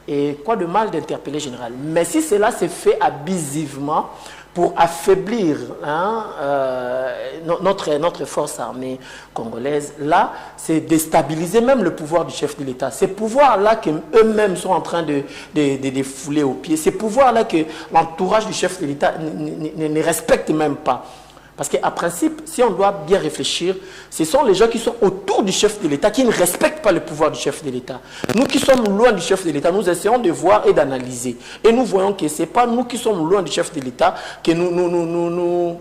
Et quoi de mal d'interpeller le général? Mais si cela se fait abusivement pour affaiblir notre force armée congolaise, là, c'est déstabiliser même le pouvoir du chef de l'État. Ces pouvoirs-là qu'eux-mêmes sont en train de fouler aux pieds, ces pouvoirs-là que l'entourage du chef de l'État ne respecte même pas. Parce qu'à principe, si on doit bien réfléchir, ce sont les gens qui sont autour du chef de l'État qui ne respectent pas le pouvoir du chef de l'État. Nous qui sommes loin du chef de l'État, nous essayons de voir et d'analyser. Et nous voyons que ce n'est pas nous qui sommes loin du chef de l'État que nous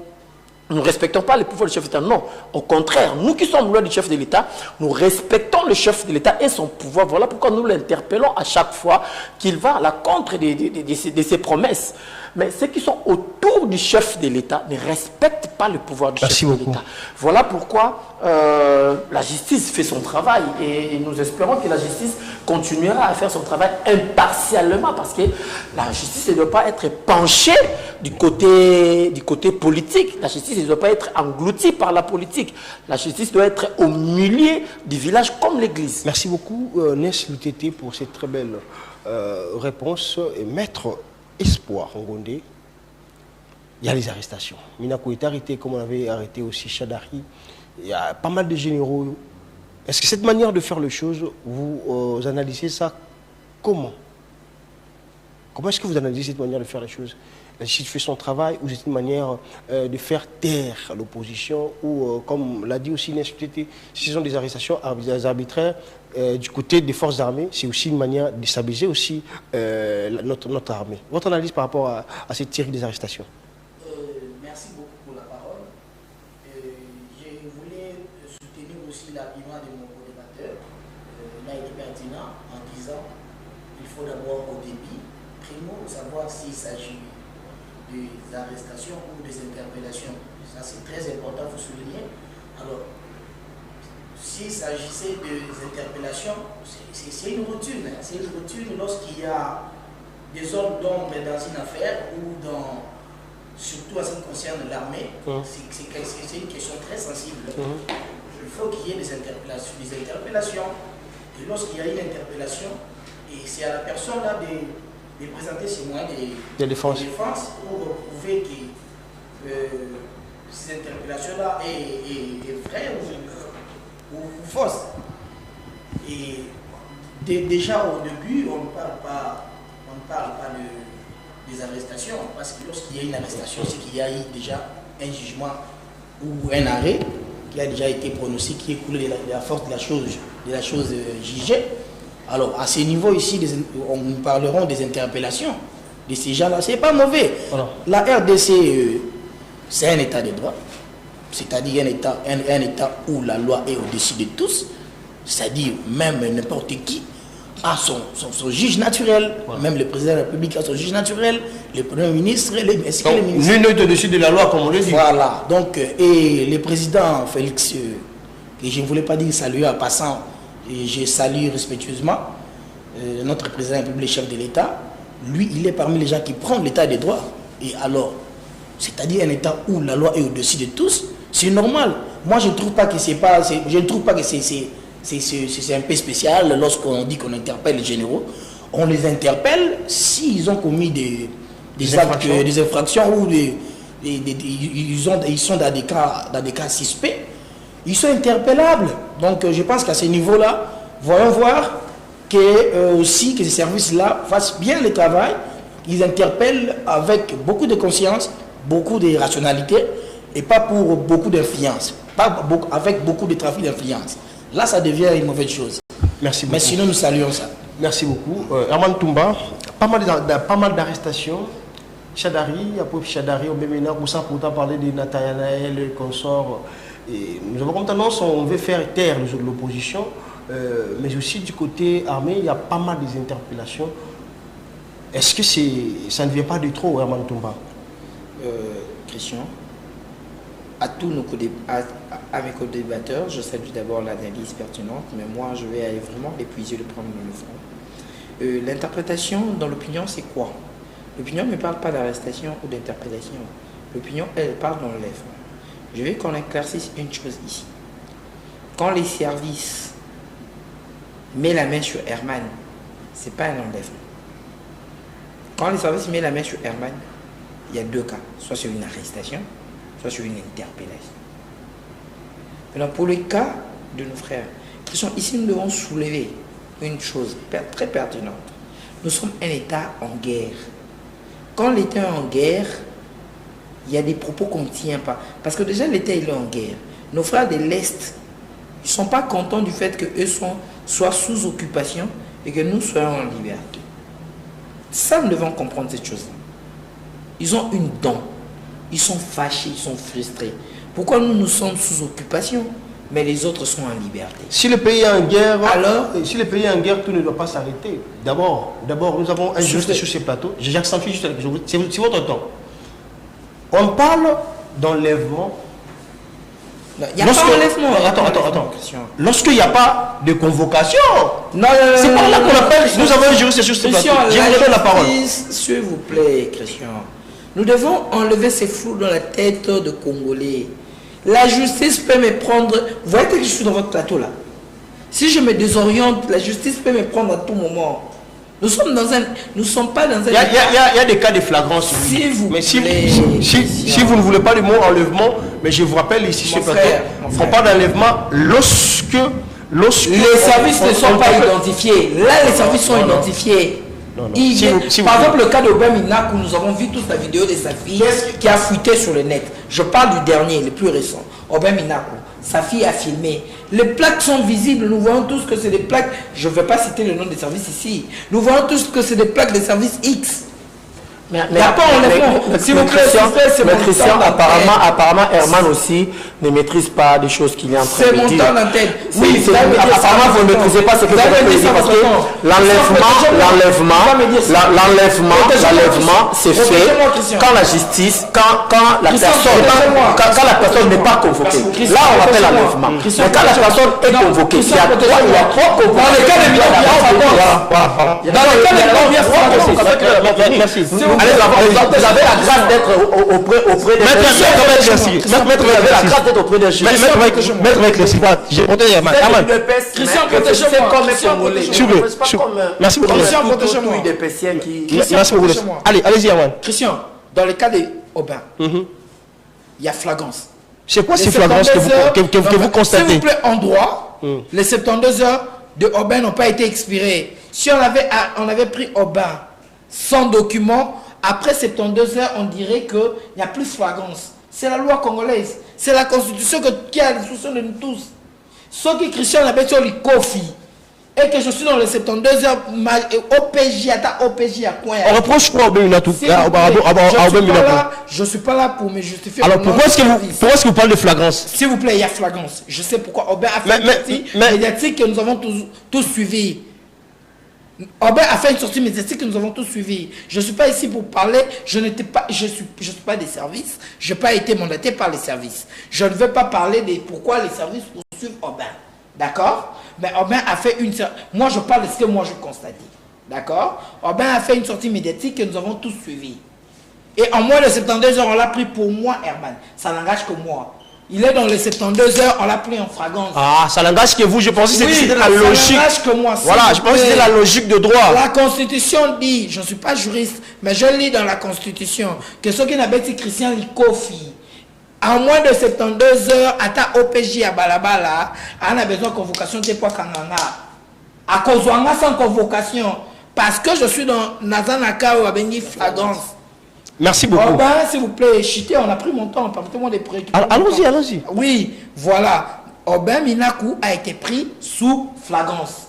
ne respectons pas le pouvoir du chef de l'État. Non, au contraire, nous qui sommes loin du chef de l'État, nous respectons le chef de l'État et son pouvoir. Voilà pourquoi nous l'interpellons à chaque fois qu'il va à la contre de ses promesses. Mais ceux qui sont autour du chef de l'État ne respectent pas le pouvoir du chef de l'État. Voilà pourquoi la justice fait son travail et nous espérons que la justice continuera à faire son travail impartialement parce que la justice ne doit pas être penchée du côté politique. La justice ne doit pas être engloutie par la politique. La justice doit être au milieu du village comme l'église. Merci beaucoup Ness Lutété pour cette très belle réponse. Et maître Espoir Ngondé, il y a les arrestations. Minako est arrêté comme on avait arrêté aussi Chadari. Il y a pas mal de généraux. Est-ce que cette manière de faire les choses, vous analysez ça comment? Comment est-ce que vous analysez cette manière de faire les choses? La justice fait son travail ou c'est une manière de faire taire l'opposition ou, comme l'a dit aussi Ness Lutété, si ce sont des arrestations arbitraires du côté des forces armées, c'est aussi une manière de stabiliser aussi notre armée. Votre analyse par rapport à cette série des arrestations? Merci beaucoup pour la parole. Je voulais soutenir aussi l'argument de mon co-débatteur. Là, il est pertinent en disant qu'il faut d'abord au débit, primo, savoir s'il s'agit des arrestations ou des interpellations. Ça, c'est très important, il faut souligner. Alors, s'il s'agissait des interpellations, c'est une routine. C'est une routine lorsqu'il y a des ordres d'ombre dans une affaire ou surtout en ce qui concerne l'armée. C'est une question très sensible. Il faut qu'il y ait des interpellations. Et lorsqu'il y a une interpellation, et c'est à la personne là de présenter ses moyens de défense pour prouver que ces interpellations-là est vraie ou fausse. Et déjà au début, on ne parle pas des arrestations, parce que lorsqu'il y a une arrestation, c'est qu'il y a eu déjà un jugement ou un arrêt qui a déjà été prononcé, qui est coulé de la force de la chose jugée. Alors, à ce niveau ici, nous parlerons des interpellations de ces gens-là. Ce n'est pas mauvais. Alors, la RDC, c'est un état de droit. C'est-à-dire un état où la loi est au-dessus de tous. C'est-à-dire même n'importe qui a son juge naturel. Voilà. Même le président de la République a son juge naturel. Le premier ministre, les ministres. Nul n'est au-dessus de la loi, comme on le dit. Voilà. Donc, et le président Félix, et je ne voulais pas dire saluer en passant, et je salue respectueusement notre président de la République, chef de l'État. Lui, il est parmi les gens qui prennent l'état des droits. Et alors, c'est-à-dire un état où la loi est au-dessus de tous, c'est normal. Moi, je ne trouve pas que c'est un peu spécial lorsqu'on dit qu'on interpelle les généraux. On les interpelle s'ils ont commis des infractions ou ils sont dans des cas suspects. Ils sont interpellables. Donc, je pense qu'à ce niveau-là, voyons voir que ces services-là fassent bien le travail. Ils interpellent avec beaucoup de conscience, beaucoup de rationalité et pas pour beaucoup d'influence, avec beaucoup de trafic d'influence. Là, ça devient une mauvaise chose. Merci beaucoup. Mais sinon, nous saluons ça. Merci beaucoup. Herman Toumba, pas mal d'arrestations. Chadari, après Chadari, on maintenant, pour ça, pourtant parler de Nathanaël, le consort. Et nous avons comme tendance, on veut faire taire l'opposition, mais aussi du côté armé, il y a pas mal d'interpellations. Est-ce que ça ne vient pas de trop, Herman Toumba? Christian, avec nos débatteurs, je salue d'abord l'analyse pertinente, mais moi je vais aller vraiment épuiser le problème dans le fond. L'interprétation dans l'opinion, c'est quoi? L'opinion ne parle pas d'arrestation ou d'interpellation. L'opinion, elle parle d'enlèvement. Je veux qu'on éclaircisse une chose ici. Quand les services mettent la main sur Herman, ce n'est pas un enlèvement. Quand les services mettent la main sur Herman, il y a deux cas. Soit sur une arrestation, soit sur une interpellation. Maintenant, pour le cas de nos frères qui sont ici, nous devons soulever une chose très pertinente. Nous sommes un État en guerre. Quand l'État est en guerre, il y a des propos qu'on ne tient pas. Parce que déjà, l'État il est en guerre. Nos frères de l'Est, ils ne sont pas contents du fait qu'eux soient sous occupation et que nous soyons en liberté. Ça, nous devons comprendre cette chose-là. Ils ont une dent. Ils sont fâchés, ils sont frustrés. Pourquoi nous sommes sous occupation, mais les autres sont en liberté? Si le pays est en guerre, alors, si le pays est en guerre, tout ne doit pas s'arrêter. D'abord, nous avons un juriste sur ces plateaux. J'accentue juste quelque chose. C'est votre temps. On parle d'enlèvement. Il n'y a pas d'enlèvement. Attends. Lorsqu'il n'y a pas de convocation. Non, c'est par là qu'on appelle. Nous avons un juriste sur ces plateaux. Je vous donne la parole. S'il vous plaît, Christian. Nous devons enlever ces flous dans la tête de Congolais. La justice peut me prendre. Vous voyez que je suis dans votre plateau là. Si je me désoriente, la justice peut me prendre à tout moment. Nous sommes pas dans un. Il y a des cas de flagrance. S'il vous plaît. Si vous ne voulez pas le mot enlèvement, mais je vous rappelle ici sur plateau, on ne pas d'enlèvement lorsque les services ne sont pas identifiés. Là, les services sont identifiés. Par exemple, le cas d'Aubin Minakou, nous avons vu toute la vidéo de sa fille qui a fuité sur le net. Je parle du dernier, le plus récent. Aubin Minakou, sa fille a filmé. Les plaques sont visibles, nous voyons tous que c'est des plaques. Je ne vais pas citer le nom des services ici. Nous voyons tous que c'est des plaques des services X. S'il vous plaît, Christian, apparemment, Herman aussi ne maîtrise pas des choses qu'il est en train de dire. C'est mon temps d'antenne. Oui, apparemment, vous ne maîtrisez pas ce que vous avez dit parce que l'enlèvement, c'est fait quand la justice, quand la personne n'est pas convoquée. Là, on appelle l'enlèvement. Mais quand la personne est convoquée, il y a trois convocations. Dans le cas de merci. Vous avez la grâce d'être auprès des juges. Maître, vous avez la grâce d'être auprès des juges. Maître, j'ai monté Christian, protégez-moi. Merci beaucoup. Christian, protégez-moi. Merci beaucoup. Allez-y, Yaman. Christian, dans le cas de Aubin, il y a flagrance. C'est quoi ces flagrances que vous constatez? S'il vous plaît, en droit, les 72 heures de Aubin n'ont pas été expirées. Si on avait pris Aubin sans document, après 72 heures, on dirait qu'il n'y a plus de flagrance. C'est la loi congolaise. C'est la constitution qui a la discussion de nous tous. Ce qui Christian avait sur le Kofi, et que je suis dans les 72 heures, OPJ, à quoi? On reproche quoi Aubin Minakou? Je ne suis pas là pour me justifier. Alors pourquoi est-ce que vous parlez de flagrance? S'il vous plaît, il y a flagrance. Je sais pourquoi Aubin a fait une sortie médiatique que nous avons tous suivi. Aubin a fait une sortie médiatique que nous avons tous suivi. Je ne suis pas ici pour parler, je ne suis pas des services, je n'ai pas été mandaté par les services. Je ne veux pas parler de pourquoi les services poursuivent Aubin. D'accord? Mais Aubin a fait une sortie. Moi, je parle de ce que moi je constate. D'accord? Aubin a fait une sortie médiatique que nous avons tous suivi. Et en moins de 72 heures, on l'a pris pour moi, Herman. Ça n'engage que moi. Il est dans les 72 heures, on l'a pris en flagrance. Ah, ça n'engage que vous, je pensais que c'était la logique. Ça n'engage que moi. Voilà, je pensais que c'était la logique de droit. La Constitution dit, je ne suis pas juriste, mais je lis dans la Constitution que ceux qui n'avaient dit Christian Likofi, en moins de 72 heures, à ta OPJ à Balabala, on a besoin de convocation de quoi Kanganga. À cause sans convocation, parce que je suis dans Nazanaka ou à Bengi flagrance. Merci beaucoup. Aubin, s'il vous plaît, chutez, on a pris mon temps, permettez-moi de préoccuper. Allons-y. Oui, voilà. Aubin Minakou a été pris sous flagrance.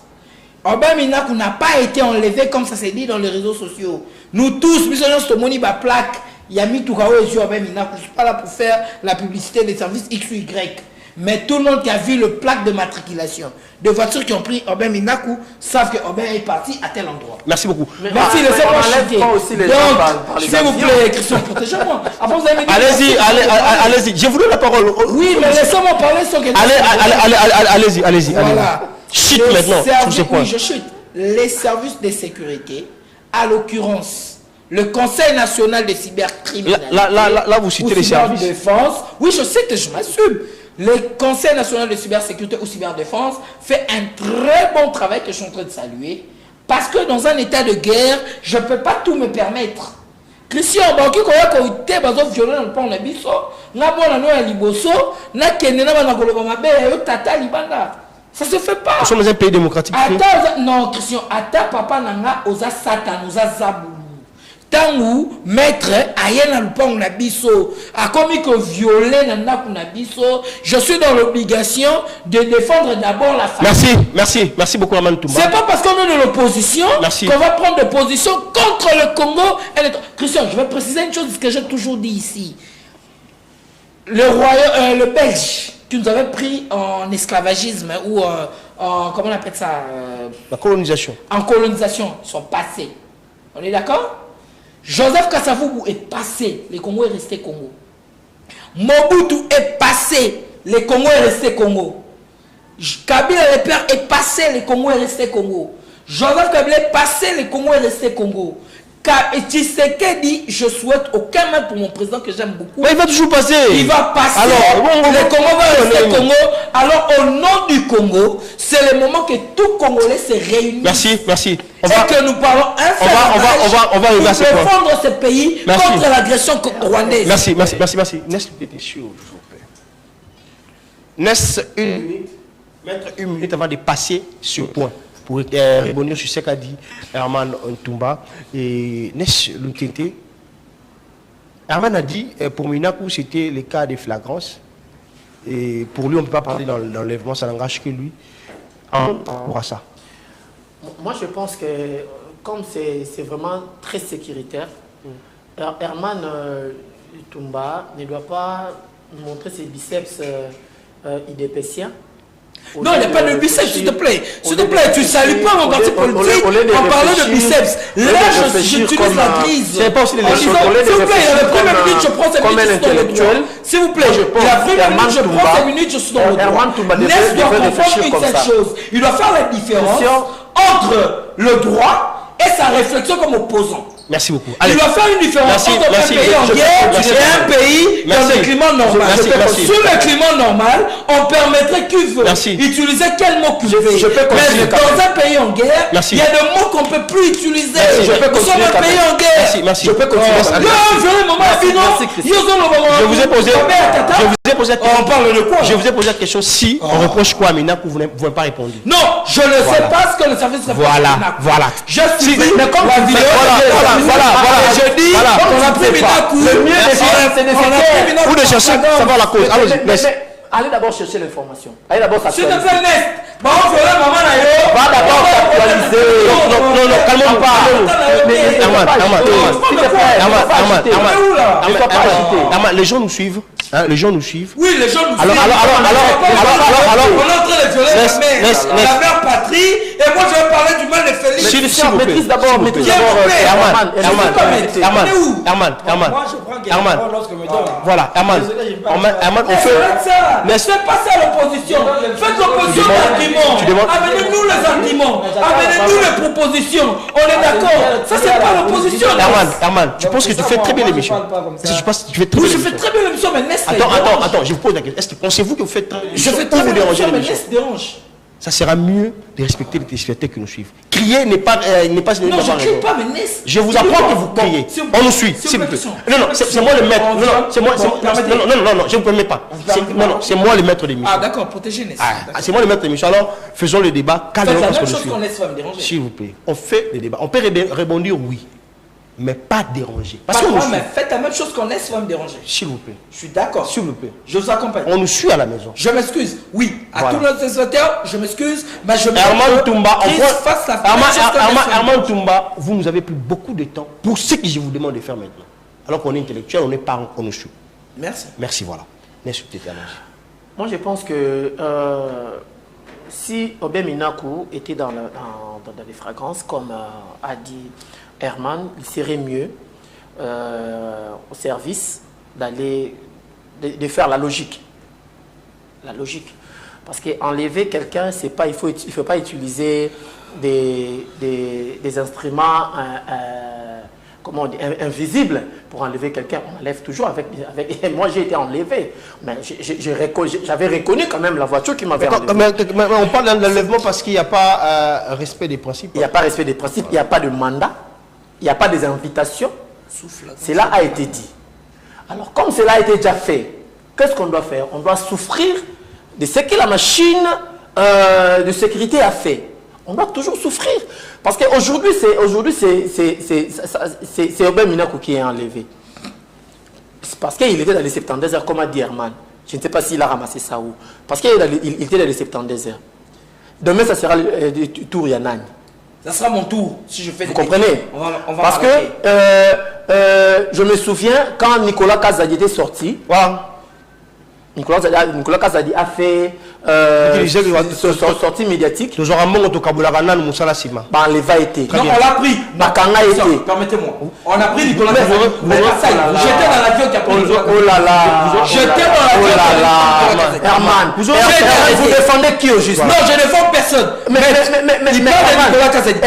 Aubin Minakou n'a pas été enlevé comme ça s'est dit dans les réseaux sociaux. Nous tous, nous sommes sur Moni plaque. Il y a mis Toukao et Aubin Minakou. Je ne suis pas là pour faire la publicité des services X ou Y. Mais tout le monde qui a vu le plaque de matriculation de voitures qui ont pris Aubin Minakou savent que Aubin est parti à tel endroit. Merci beaucoup. Merci, laissez-moi chuter. Donc, s'il vous plaît, Christian, protégez-moi. Allez-y, j'ai voulu la parole. Oui, mais laissez-moi parler sur quelque chose. Allez-y. Voilà. Chute maintenant sur ce point. Oui, je chute. Les services de sécurité, à l'occurrence, le Conseil national de cybercriminalité. Là, vous citez les services. Défense. Oui, je sais que je m'assume. Le Conseil national de cybersécurité ou cyberdéfense fait un très bon travail que je suis en train de saluer parce que dans un état de guerre, je ne peux pas tout me permettre. Christian, qui violé dans le pont de Bisso, n'a pas la liboso, n'a tata libanda. Ça se fait pas. Nous sommes un pays démocratique. Non, Christian, ata papa nanga oza satan, oza zabou. Tangu maître ayena lupong na biso a commis que violer na biso, je suis dans l'obligation de défendre d'abord la famille. Merci beaucoup Herman Toumba. C'est pas parce qu'on est de l'opposition qu'on va prendre des positions contre le Congo. Christian, je vais préciser une chose que j'ai toujours dit ici. Le Belge, tu nous avais pris en esclavagisme ou comment on appelle ça, la colonisation. En colonisation, ils sont passés. On est d'accord? Joseph Kasavubu est passé, le Congo est resté Congo. Mobutu est passé, le Congo est resté Congo. Kabila le père est passé, le Congo est resté Congo. Joseph Kabila est passé, le Congo est resté Congo. Tshisekedi, je souhaite aucun mal pour mon président que j'aime beaucoup. Mais il va toujours passer. Il va passer. Alors, le Congo va rester Congo. Alors, au nom du Congo, c'est le moment que tout Congolais se réunit. Merci. Que nous parlons on va arriver à ce point. Pour défendre ce pays contre l'agression rwandaise. Merci. Nest une minute avant de passer sur point. Pour rebondir sur ce qu'a dit Herman Toumba et Nes Luntete. Herman a dit pour Minakou c'était le cas de flagrance et pour lui on ne peut pas parler dans l'enlèvement, ça n'engage que lui. Pour ça. Moi je pense que comme c'est vraiment très sécuritaire, Herman Toumba ne doit pas montrer ses biceps idépéciens. Non, il n'y a pas de biceps, s'il te plaît. S'il te plaît, tu ne salues pas mon parti politique en parlant de biceps. Là, j'utilise la crise. C'est pas aussi des s'il vous plaît, il a pris 20 minutes, je prends 5 minutes, je suis dans le droit. S'il vous plaît, il a pris 20 minutes, je prends 5 minutes, je suis dans le droit. Ness doit comprendre une seule chose. Il doit faire la différence entre le droit et sa réflexion comme opposant. Merci beaucoup. Il doit faire une différence entre un pays en guerre et un pays dans le climat normal. Sur le climat normal, on permettrait qu'il veut utiliser quel mot qu'il veut. Mais dans un pays en guerre, il y a des mots qu'on ne peut plus utiliser. Nous sommes un pays en guerre. Je peux continuer. Je vous ai posé on parle de quoi? Je vous ai posé la question si on reproche quoi à Mina que vous n'avez pas répondu. Non, je ne sais pas ce que le service reproche. Voilà. Je suis mais comme la vidéo. Je dis qu'on a pris Minakou. Le mieux c'est nécessaire. Vous de chercher savoir la cause. Allez d'abord chercher l'information. Allez d'abord s'actualiser. S'il te plaît, Nest. Va d'abord s'actualiser. Non, calme-toi pas. Les gens nous suivent. Les gens nous suivent. Oui, les gens nous suivent. Alors, on est en train de violer la mère patrie. Et moi, je vais parler du mal de Félix. Maîtrise d'abord. Herman. Voilà, Herman, on fait. C'est pas ça l'opposition. Faites l'opposition d'arguments. Amenez-nous les arguments. Amenez-nous les propositions. On est d'accord. Ça, c'est pas l'opposition. Herman, je pense que tu fais très bien l'émission. Oui, je fais très bien l'émission, mais Nest. Attends, je vous pose la question. Est-ce que pensez-vous que vous faites très bien l'émission? Je fais très bien l'émission, mais Nest dérange. Ça sera mieux de respecter les téléspectateurs qui nous suivent. Crier n'est pas... non, je ne crie pas, mais Nest. Je vous apprends que vous criez. On nous suit, s'il vous plaît. Non, c'est moi le maître. Non, je ne vous permets pas. C'est moi le maître de l'émission. Ah, d'accord, protégez Nest. C'est moi le maître de l'émission. Alors, faisons le débat calmement. C'est la même chose qu'on Nest va me déranger. S'il vous plaît, on fait le débat. On peut rebondir, oui. Mais pas déranger. Parce que mais faites la même chose qu'on laisse, va me déranger. S'il vous plaît. Je suis d'accord. S'il vous plaît. Je vous accompagne. On nous suit à la maison. Je m'excuse. Oui. À tous nos téléspectateurs, je m'excuse. Mais je Herman Toumba, Herman Toumba, vous nous avez pris beaucoup de temps pour ce que je vous demande de faire maintenant. Alors qu'on est intellectuel, on est parents, on nous suit. Merci. Merci, voilà. Moi, je pense que si Obé Minakou était dans les fragrances, comme a dit Herman, il serait mieux au service de faire la logique. La logique. Parce qu'enlever quelqu'un, c'est pas, il ne faut pas utiliser des instruments comment on dit, invisible pour enlever quelqu'un. On enlève toujours avec moi, j'ai été enlevé. Mais j'avais reconnu quand même la voiture qui m'avait enlevé. Mais on parle d'enlèvement parce qu'il n'y a pas respect des principes. Il n'y a pas respect des principes, il n'y a pas de mandat, il n'y a pas des invitations. Cela a été dit. Alors, comme cela a été déjà fait, qu'est-ce qu'on doit faire? On doit souffrir de ce que la machine de sécurité a fait. On doit toujours souffrir. Parce qu'aujourd'hui, c'est Aubin Minakou qui est enlevé. C'est parce qu'il était dans les 72 heures, comme a dit Herman. Je ne sais pas s'il a ramassé ça où. Parce qu'il était dans les 72 heures. Demain, ça sera le tour Yanani. Ça sera mon tour si je fais Vous comprenez? On va parce que je me souviens quand Nicolas Kazadi était sorti. Voilà. Nicolas Kazadi a fait sortie médiatique. Nous aurons mon autocabulagana, nous sommes là. Bah, les va été. Non, on l'a pris. Bakanga était. Permettez-moi. On a pris Nicolas Kazadi. J'étais dans l'avion qui a pris. Oh là là. J'étais dans l'avion. Oh là là. Herman, vous défendez qui au juste? Non, je défends personne. Mais Nicolas Kazadi.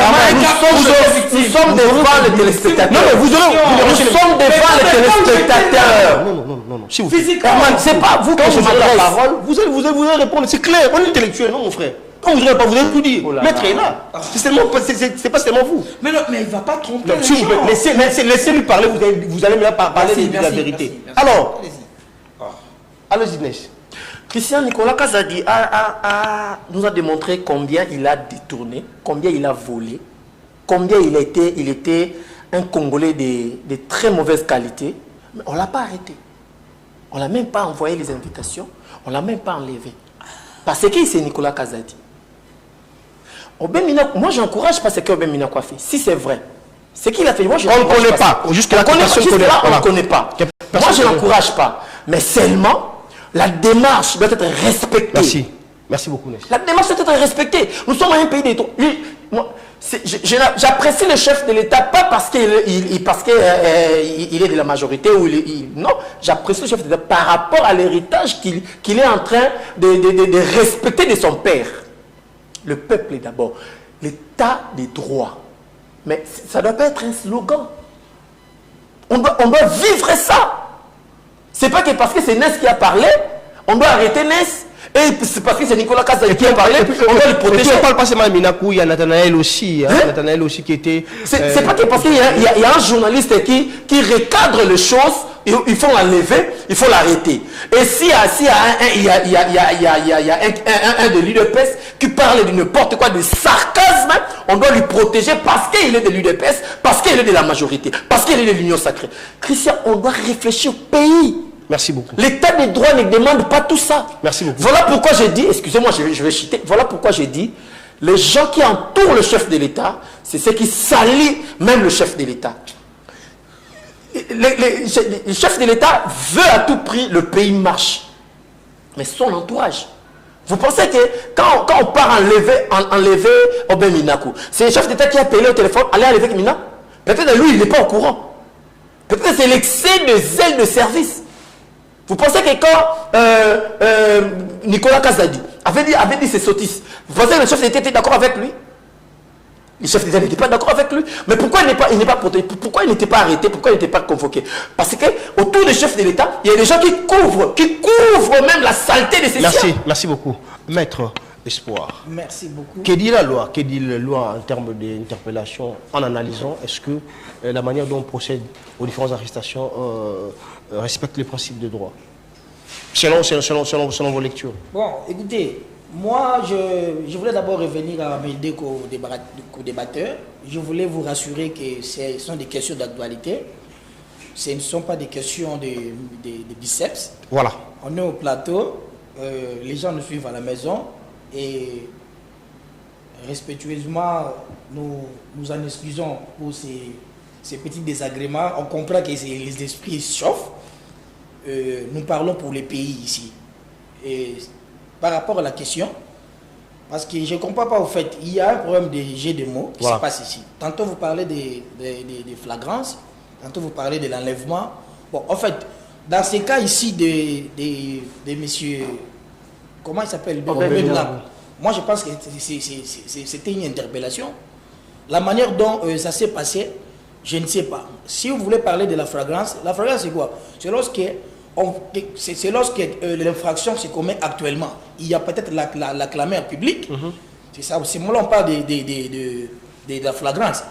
Nous sommes devant les téléspectateurs. Non, mais nous sommes devant les téléspectateurs. Non. Si vous Herman, c'est pas vous quand je m'adresse la parole, vous allez répondre, c'est clair, on est intellectuel, non mon frère. Quand vous n'aurez pas, vous allez tout dire. Maître est là. C'est pas seulement vous. Mais non, mais il ne va pas tromper les S'il vous plaît, gens. laissez-lui parler, vous allez me parler de la vérité. Merci. Alors, allez-y, Inès. Christian Nicolas Kazadi nous a démontré combien il a détourné, combien il a volé, combien il était un Congolais de très mauvaise qualité. Mais on ne l'a pas arrêté. On ne l'a même pas envoyé les invitations. On ne l'a même pas enlevé. Parce que c'est Nicolas Kazadi. Moi, j'encourage pas ce qu'Aubin Minakou a fait. Si c'est vrai. Ce qu'il a fait, moi, je on ne connaît pas. Jusqu'à on ne connaît pas. Moi, je n'encourage pas. Mais seulement, la démarche doit être respectée. Merci. Merci beaucoup, Ness. La démarche doit être respectée. Nous sommes un pays des droits. J'apprécie le chef de l'État, pas parce qu'il est de la majorité. Non, j'apprécie le chef de l'État par rapport à l'héritage qu'il est en train de respecter de son père. Le peuple est d'abord. L'État des droits. Mais ça ne doit pas être un slogan. On doit vivre ça. C'est pas que parce que c'est Ness qui a parlé, on doit arrêter Ness. Et c'est parce que c'est Nicolas Kazadi qui a parlé, on doit le protéger. On ne parle pas seulement de Minakou, il y a Nathanaël aussi. Nathanaël aussi qui était... C'est pas que parce qu'il y a un journaliste qui recadre les choses, il faut l'enlever, il faut l'arrêter. Et s'il y a un de l'UDPS qui parle de n'importe quoi, de sarcasme, on doit lui protéger parce qu'il est de l'UDPS, parce qu'il est de la majorité, parce qu'il est de l'Union sacrée. Christian, on doit réfléchir au pays. Merci beaucoup. L'état des droits ne demande pas tout ça. Merci beaucoup. Voilà pourquoi j'ai dit, excusez-moi, je vais chiter, voilà pourquoi j'ai dit, les gens qui entourent le chef de l'État, c'est ceux qui salient même le chef de l'État. Le chef de l'État veut à tout prix le pays marche. Mais son entourage. Vous pensez que quand on part enlever Aubin Minakou, c'est le chef d'État qui a appelé au téléphone, allez enlever Mina? Peut-être lui, il n'est pas au courant. Peut-être c'est l'excès de zèle de service. Vous pensez que quand Nicolas Kazadi avait dit ses sottises, vous pensez que le chef d'État était d'accord avec lui? Le chef d'État n'était pas d'accord avec lui. Mais pourquoi il n'est pas protégé? Pourquoi il n'était pas arrêté? Pourquoi il n'était pas convoqué? Parce qu'autour du chef de l'État, il y a des gens qui couvrent même la saleté de ces siens. Merci beaucoup. Maître Espoir. Merci beaucoup. Que dit la loi? Que dit la loi en termes d'interpellation en analysant? Est-ce que la manière dont on procède aux différentes arrestations respecte les principes de droit selon vos lectures? Bon, écoutez, moi, je voulais d'abord revenir à mes deux co-débatteurs. Je voulais vous rassurer que ce sont des questions d'actualité. Ce ne sont pas des questions de biceps. Voilà. On est au plateau, les gens nous suivent à la maison et respectueusement, nous en excusons pour ces petits désagréments. On comprend que les esprits chauffent. Nous parlons pour les pays ici. Et par rapport à la question, parce que je ne comprends pas au fait, il y a un problème de jeu de mots qui se passe ici. Tantôt vous parlez des flagrances, tantôt vous parlez de l'enlèvement. Bon, en fait, dans ces cas ici de messieurs, comment il s'appelle? Moi je pense que c'était une interpellation. La manière dont ça s'est passé, Je ne sais pas. Si vous voulez parler de la flagrance c'est quoi? C'est lorsque l'infraction se commet actuellement. Il y a peut-être la clameur publique. C'est ça. C'est moi là on parle de la flagrance.